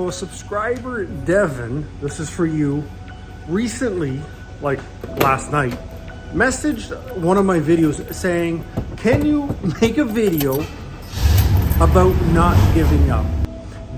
So a subscriber, Devin, this is for you, recently, like last night, messaged one of my videos saying, can you make a video about not giving up?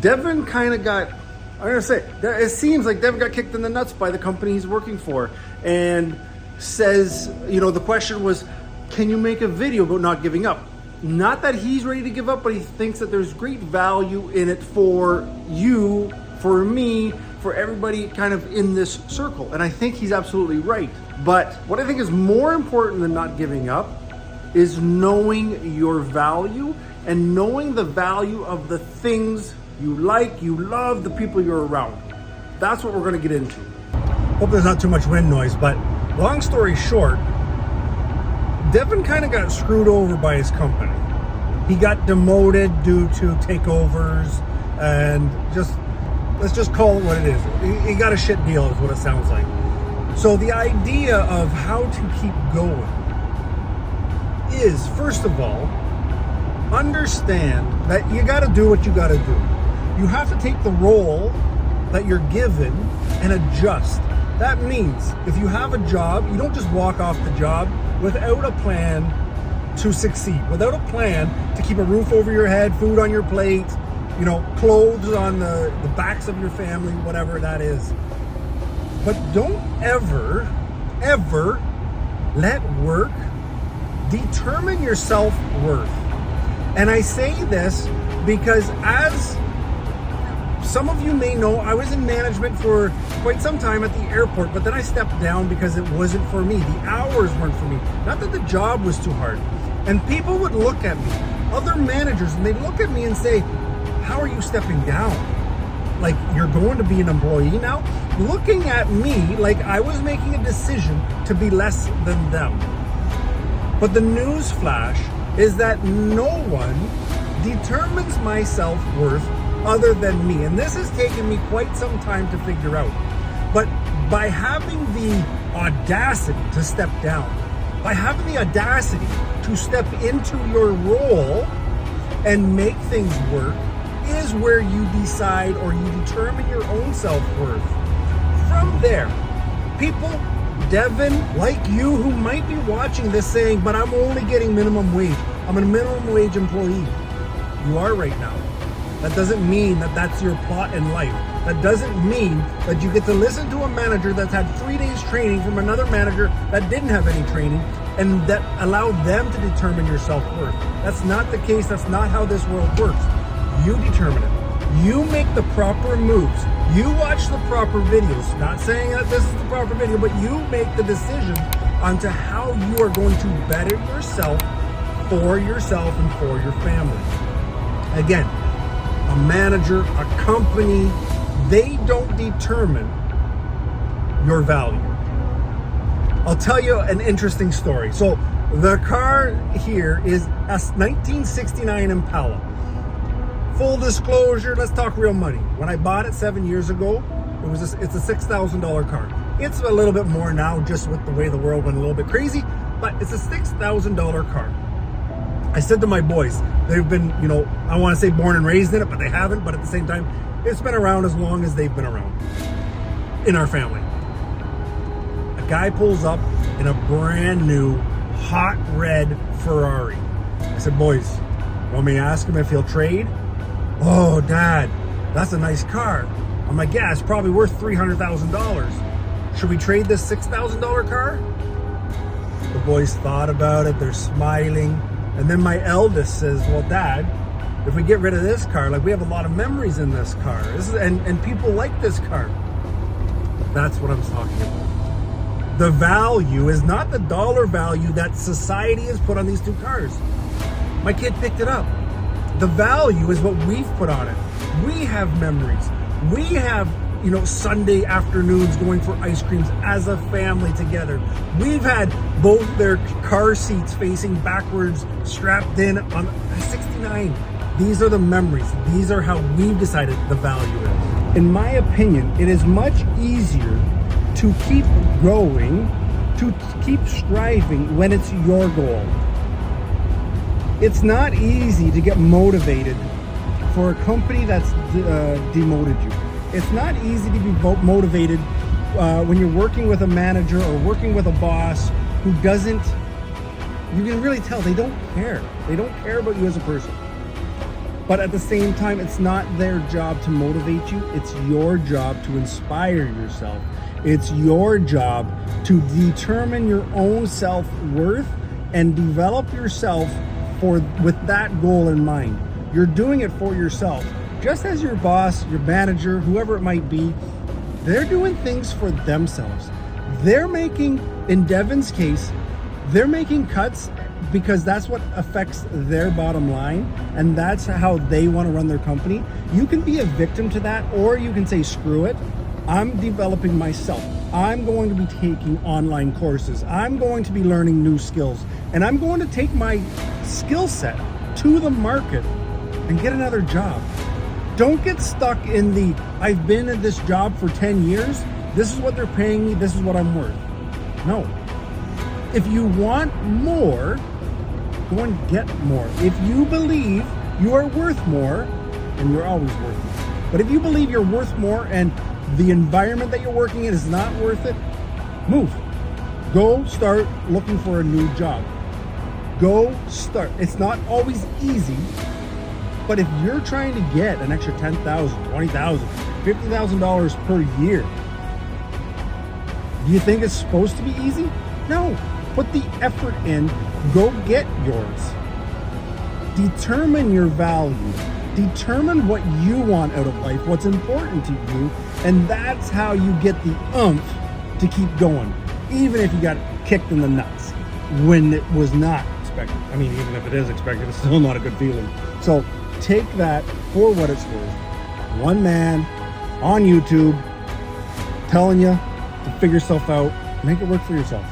Devin kind of got, I'm gonna say, it seems like Devin got kicked in the nuts by the company he's working for, and says, you know, the question was, can you make a video about not giving up? Not that he's ready to give up, but he thinks that there's great value in it for you, for me, for everybody kind of in this circle. And I think he's absolutely right. But what I think is more important than not giving up is knowing your value and knowing the value of the things you like, you love, the people you're around. That's what we're gonna get into. Hope there's not too much wind noise, but long story short, Devin kind of got screwed over by his company. He got demoted due to takeovers and let's just call it what it is. He got a shit deal is what it sounds like. So the idea of how to keep going is, first of all, understand that you got to do what you got to do. You have to take the role that you're given and adjust. That means if you have a job, you don't just walk off the job without a plan to succeed, without a plan to keep a roof over your head, food on your plate, you know, clothes on the backs of your family, whatever that is. But don't ever let work determine your self-worth. And I say this because, as some of you may know, I was in management for quite some time at the airport, but then I stepped down because it wasn't for me. The hours weren't for me. Not that the job was too hard. And people would look at me, other managers, and they'd look at me and say, how are you stepping down? Like, you're going to be an employee now? Looking at me like I was making a decision to be less than them. But the news flash is that no one determines my self-worth other than me. And this has taken me quite some time to figure out. But by having the audacity to step down, by having the audacity to step into your role and make things work, is where you decide or you determine your own self-worth. From there, people, Devin, like you, who might be watching this saying, but I'm only getting minimum wage. I'm a minimum wage employee. You are right now. That doesn't mean that that's your plot in life. That doesn't mean that you get to listen to a manager that's had 3 days training from another manager that didn't have any training and that allowed them to determine your self-worth. That's not the case. That's not how this world works. You determine it. You make the proper moves. You watch the proper videos. Not saying that this is the proper video, but you make the decision onto how you are going to better yourself and for your family. Again, a manager, a company, they don't determine your value. I'll tell you an interesting story. So the car here is a 1969 Impala. Full disclosure, let's talk real money. When I bought it 7 years ago, it's a $6,000 car. It's a little bit more now, just with the way the world went a little bit crazy, but it's a $6,000 car. I said to my boys, they've been, you know, I want to say born and raised in it, but they haven't. But at the same time, it's been around as long as they've been around in our family. A guy pulls up in a brand new, hot red Ferrari. I said, boys, want me to ask him if he'll trade? Oh, Dad, that's a nice car. I'm like, yeah, it's probably worth $300,000. Should we trade this $6,000 car? The boys thought about it. They're smiling. And then my eldest says, well, Dad, if we get rid of this car, like, we have a lot of memories in this car. And people like this car. That's what I'm talking about. The value is not the dollar value that society has put on these two cars. My kid picked it up. The value is what we've put on it. We have memories. We have, you know, Sunday afternoons going for ice creams as a family together. We've had both their car seats facing backwards, strapped in on a 69. These are the memories. These are how we've decided the value is. In my opinion, it is much easier to keep going, to keep striving when it's your goal. It's not easy to get motivated for a company that's demoted you. It's not easy to be motivated when you're working with a manager or working with a boss who doesn't, you can really tell they don't care. They don't care about you as a person. But at the same time, it's not their job to motivate you. It's your job to inspire yourself. It's your job to determine your own self-worth and develop yourself with that goal in mind. You're doing it for yourself. Just as your boss, your manager, whoever it might be, they're doing things for themselves. They're making, in Devin's case, they're making cuts because that's what affects their bottom line, and that's how they want to run their company. You can be a victim to that, or you can say, screw it. I'm developing myself. I'm going to be taking online courses. I'm going to be learning new skills, and I'm going to take my skill set to the market and get another job. Don't get stuck in the, I've been in this job for 10 years. This is what they're paying me. This is what I'm worth. No. If you want more, go and get more. If you believe you are worth more, and you're always worth more. But if you believe you're worth more and the environment that you're working in is not worth it, move. Go start looking for a new job. Go start. It's not always easy, but if you're trying to get an extra $10,000, $20,000, $50,000 per year, do you think it's supposed to be easy? No. Put the effort in. Go get yours. Determine your value. Determine what you want out of life, what's important to you, and that's how you get the oomph to keep going, even if you got kicked in the nuts when it was not expected. I mean, even if it is expected, it's still not a good feeling. So take that for what it's worth. One man on YouTube telling you to figure yourself out, make it work for yourself.